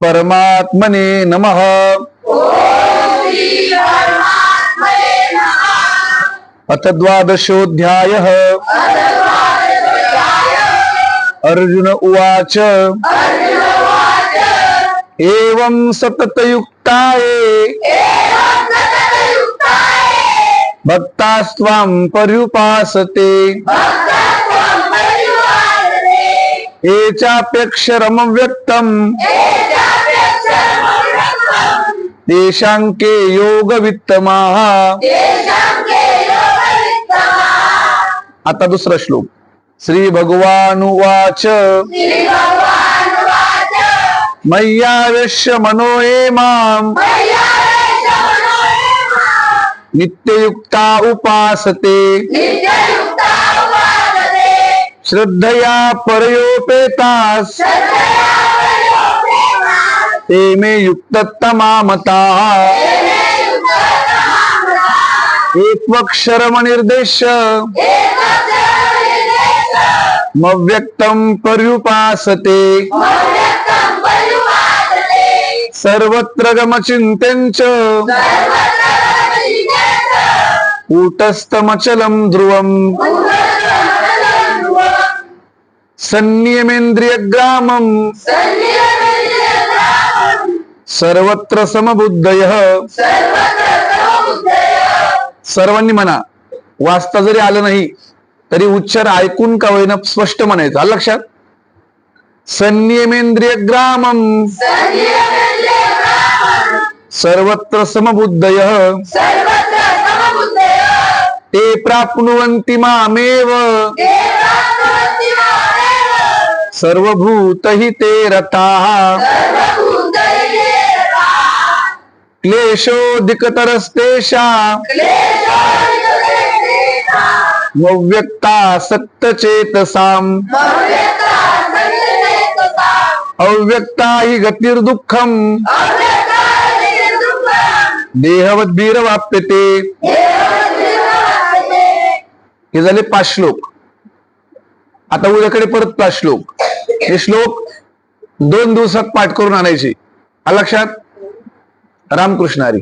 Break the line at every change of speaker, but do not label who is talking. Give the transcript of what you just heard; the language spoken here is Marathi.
परमात्मने नमः। अथ द्वादशोऽध्यायः। अर्जुन उवाच एवं सततयुक्ताये भक्तास्त्वां पर्युपासते ये चाप्यक्षरमव्यक्तम् तेषां के योगवित्तमाः। आता दुसरा श्लोक। श्री भगवानुवाच मय्यावेश्य मनो ये माम् नित्ययुक्ता उपासते श्रद्धया परयोपेतास् ते मे युक्ततमा मताः। एकवक्षरमनिर्देश्य मव्यक्तं पर्युपासते सर्वत्र गमचिन्त्यं च कूटस्थमचलं ध्रुवम् संनियमेन्द्रियग्रामं सर्वत्र समबुद्धयः। सर्वांनी म्हणा, वाचता जरी आलं नाही तरी उच्चार ऐकून का होईना स्पष्ट म्हणायचं। आलं लक्षात? संनियमेन्द्रियग्रामं सर्वत्र समबुद्धयः ते प्राप्नुवन्ति मामेव सर्वभूतहिते रताः। क्लेशोऽधिकतरस्तेषां मव्यक्तासक्तचेतसाम् अव्यक्ता हि गतिर्दुःखम् देहवद्भिरवाप्यते। हे झाले 5 श्लोक। आता उद्याकडे परत 5 श्लोक। हे श्लोक 2 दिवसात पाठ करून आणायचे। लक्षात? रामकृष्ण हरी।